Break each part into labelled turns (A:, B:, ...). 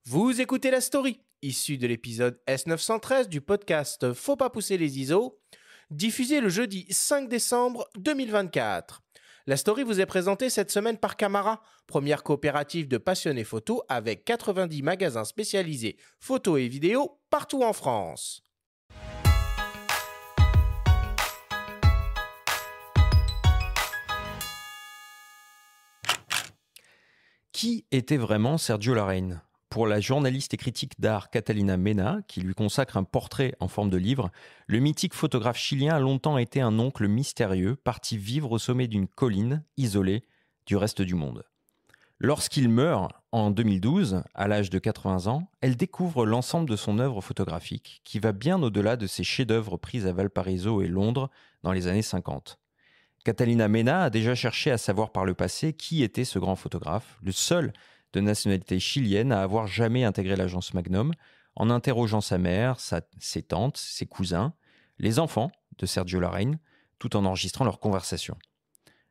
A: Vous écoutez La Story, issue de l'épisode S913 du podcast Faut pas pousser les ISO, diffusé le jeudi 5 décembre 2024. La Story vous est présentée cette semaine par Camara, première coopérative de passionnés photo avec 90 magasins spécialisés photos et vidéos partout en France.
B: Qui était vraiment Sergio Larraín ? Pour la journaliste et critique d'art Catalina Mena, qui lui consacre un portrait en forme de livre, le mythique photographe chilien a longtemps été un oncle mystérieux, parti vivre au sommet d'une colline, isolé du reste du monde. Lorsqu'il meurt en 2012, à l'âge de 80 ans, elle découvre l'ensemble de son œuvre photographique, qui va bien au-delà de ses chefs-d'œuvre pris à Valparaiso et Londres dans les années 50. Catalina Mena a déjà cherché à savoir par le passé qui était ce grand photographe, le seul de nationalité chilienne à avoir jamais intégré l'agence Magnum, en interrogeant sa mère, ses tantes, ses cousins, les enfants de Sergio Larraín, tout en enregistrant leurs conversations.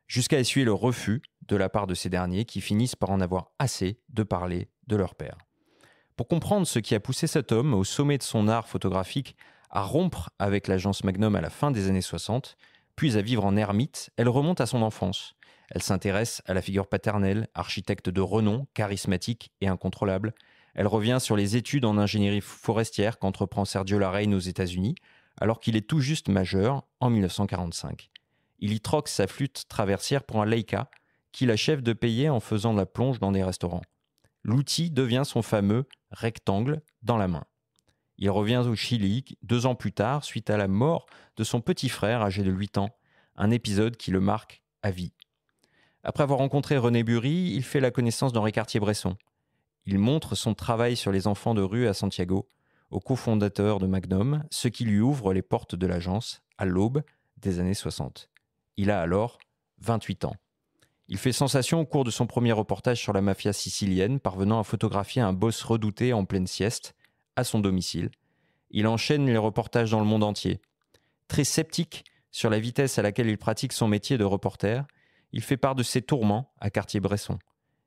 B: Jusqu'à essuyer le refus de la part de ces derniers qui finissent par en avoir assez de parler de leur père. Pour comprendre ce qui a poussé cet homme au sommet de son art photographique à rompre avec l'agence Magnum à la fin des années 60, puis à vivre en ermite, elle remonte à son enfance. Elle s'intéresse à la figure paternelle, architecte de renom, charismatique et incontrôlable. Elle revient sur les études en ingénierie forestière qu'entreprend Sergio Larraín aux États-Unis, alors qu'il est tout juste majeur en 1945. Il y troque sa flûte traversière pour un Leica, qu'il achève de payer en faisant de la plonge dans des restaurants. L'outil devient son fameux rectangle dans la main. Il revient au Chili 2 ans plus tard, suite à la mort de son petit frère âgé de 8 ans, un épisode qui le marque à vie. Après avoir rencontré René Bury, il fait la connaissance d'Henri Cartier-Bresson. Il montre son travail sur les enfants de rue à Santiago, au cofondateur de Magnum, ce qui lui ouvre les portes de l'agence à l'aube des années 60. Il a alors 28 ans. Il fait sensation au cours de son premier reportage sur la mafia sicilienne, parvenant à photographier un boss redouté en pleine sieste, à son domicile. Il enchaîne les reportages dans le monde entier. Très sceptique sur la vitesse à laquelle il pratique son métier de reporter, il fait part de ses tourments à Cartier-Bresson.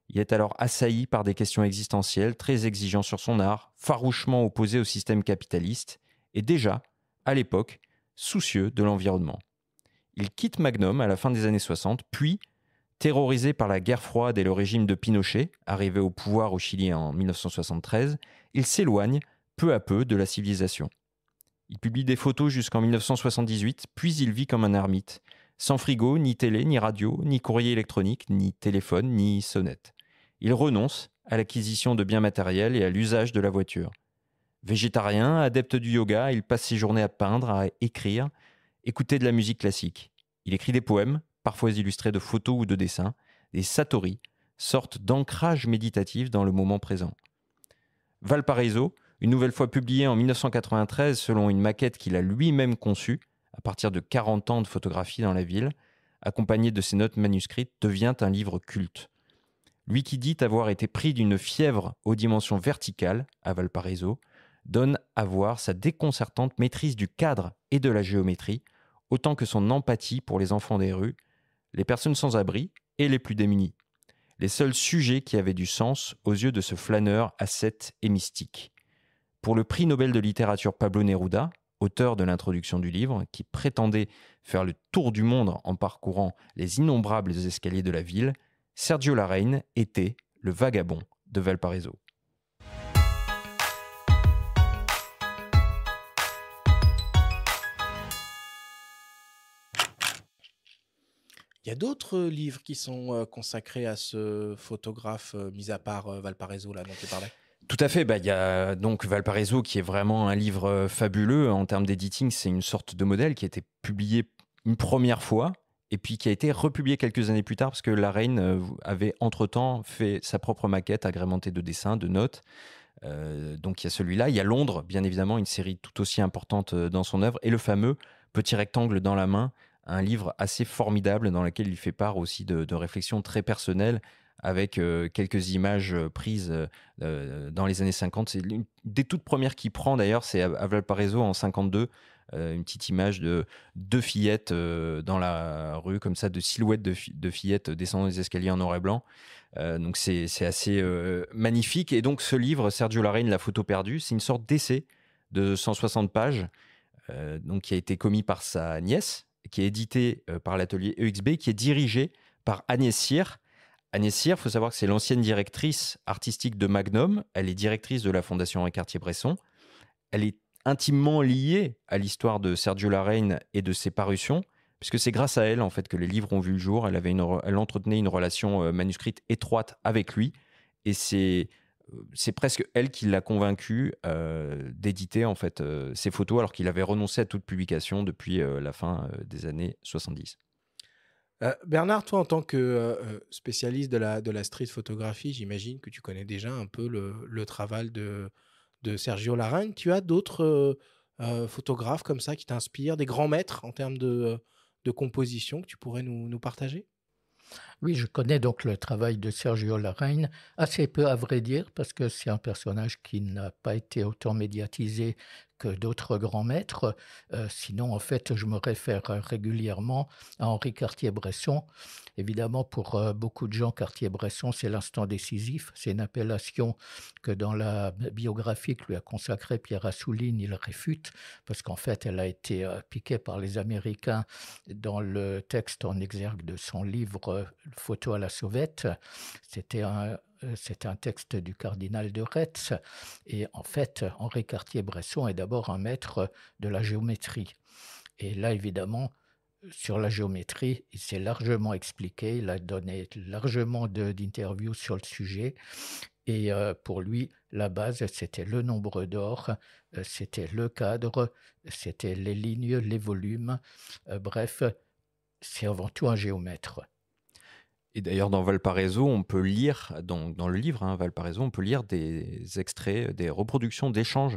B: Il est alors assailli par des questions existentielles, très exigeant sur son art, farouchement opposé au système capitaliste, et déjà, à l'époque, soucieux de l'environnement. Il quitte Magnum à la fin des années 60, puis, terrorisé par la guerre froide et le régime de Pinochet, arrivé au pouvoir au Chili en 1973, il s'éloigne peu à peu de la civilisation. Il publie des photos jusqu'en 1978, puis il vit comme un ermite, sans frigo, ni télé, ni radio, ni courrier électronique, ni téléphone, ni sonnette. Il renonce à l'acquisition de biens matériels et à l'usage de la voiture. Végétarien, adepte du yoga, il passe ses journées à peindre, à écrire, écouter de la musique classique. Il écrit des poèmes, parfois illustrés de photos ou de dessins, des satori, sorte d'ancrage méditatif dans le moment présent. Valparaiso, une nouvelle fois publiée en 1993 selon une maquette qu'il a lui-même conçue, à partir de 40 ans de photographie dans la ville, accompagnée de ses notes manuscrites, devient un livre culte. Lui qui dit avoir été pris d'une fièvre aux dimensions verticales à Valparaiso, donne à voir sa déconcertante maîtrise du cadre et de la géométrie, autant que son empathie pour les enfants des rues, les personnes sans abri et les plus démunis. Les seuls sujets qui avaient du sens aux yeux de ce flâneur ascète et mystique. Pour le prix Nobel de littérature Pablo Neruda, auteur de l'introduction du livre, qui prétendait faire le tour du monde en parcourant les innombrables escaliers de la ville, Sergio Larraín était le vagabond de Valparaiso.
A: Il y a d'autres livres qui sont consacrés à ce photographe, mis à part Valparaiso, là, dont tu parlais.
B: Tout à fait, il y a donc Valparaiso qui est vraiment un livre fabuleux en termes d'editing, c'est une sorte de modèle qui a été publié une première fois et puis qui a été republié quelques années plus tard parce que Larraín avait entre-temps fait sa propre maquette agrémentée de dessins, de notes. Donc il y a celui-là, il y a Londres, bien évidemment, une série tout aussi importante dans son œuvre, et le fameux Petit rectangle dans la main, un livre assez formidable dans lequel il fait part aussi de réflexions très personnelles avec quelques images prises dans les années 50. C'est l'une des toutes premières qu'il prend d'ailleurs, c'est à Valparaiso en 52, une petite image de deux fillettes dans la rue, comme ça, de silhouettes de fillettes descendant les escaliers en noir et blanc. Donc c'est assez magnifique. Et donc ce livre, Sergio Larraín, La photo perdue, c'est une sorte d'essai de 160 pages donc qui a été commis par sa nièce, qui est édité par l'atelier EXB, qui est dirigé par Agnès Cyr. Agnès Cyr, il faut savoir que c'est l'ancienne directrice artistique de Magnum. Elle est directrice de la Fondation Henri Cartier-Bresson. Elle est intimement liée à l'histoire de Sergio Larraín et de ses parutions, puisque c'est grâce à elle en fait que les livres ont vu le jour. Elle entretenait une relation manuscrite étroite avec lui, et c'est presque elle qui l'a convaincu d'éditer en fait ses photos, alors qu'il avait renoncé à toute publication depuis la fin des années 70.
A: Bernard, toi, en tant que spécialiste de la street photographie, j'imagine que tu connais déjà un peu le travail de Sergio Larraín. Tu as d'autres photographes comme ça qui t'inspirent, des grands maîtres en termes de composition que tu pourrais nous partager?
C: Oui, je connais donc le travail de Sergio Larraín, assez peu à vrai dire, parce que c'est un personnage qui n'a pas été autant médiatisé que d'autres grands maîtres. Sinon, en fait, je me réfère régulièrement à Henri Cartier-Bresson. Évidemment, pour beaucoup de gens, Cartier-Bresson, c'est l'instant décisif. C'est une appellation que dans la biographie que lui a consacrée Pierre Assouline, il réfute, parce qu'en fait, elle a été piquée par les Américains dans le texte en exergue de son livre Photo à la sauvette. C'était un texte du cardinal de Retz. Et en fait, Henri Cartier-Bresson est d'abord un maître de la géométrie. Et là, évidemment, sur la géométrie, il s'est largement expliqué, il a donné largement d'interviews sur le sujet. Et pour lui, la base, c'était le nombre d'or, c'était le cadre, c'était les lignes, les volumes. Bref, c'est avant tout un géomètre.
B: Et d'ailleurs, dans Valparaiso, on peut lire, dans le livre, Valparaiso, on peut lire des extraits, des reproductions d'échanges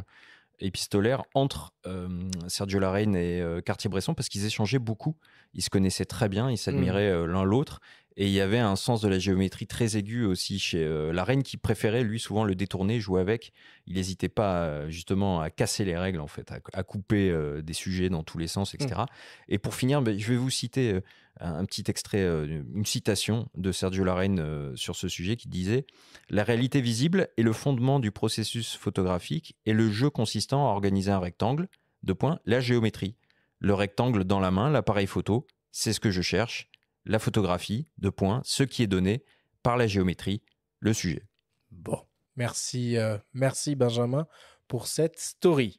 B: épistolaires entre Sergio Larraín et Cartier-Bresson, parce qu'ils échangeaient beaucoup. Ils se connaissaient très bien, ils s'admiraient l'un l'autre. Et il y avait un sens de la géométrie très aigu aussi chez Larraín, qui préférait, lui, souvent le détourner, jouer avec. Il n'hésitait pas, justement, à casser les règles, en fait, à couper des sujets dans tous les sens, etc. Et pour finir, je vais vous citer un petit extrait, une citation de Sergio Larraín sur ce sujet qui disait « La réalité visible est le fondement du processus photographique et le jeu consistant à organiser un rectangle, la géométrie. Le rectangle dans la main, l'appareil photo, c'est ce que je cherche. La photographie, ce qui est donné par la géométrie, le sujet. »
A: Bon, merci Benjamin pour cette story.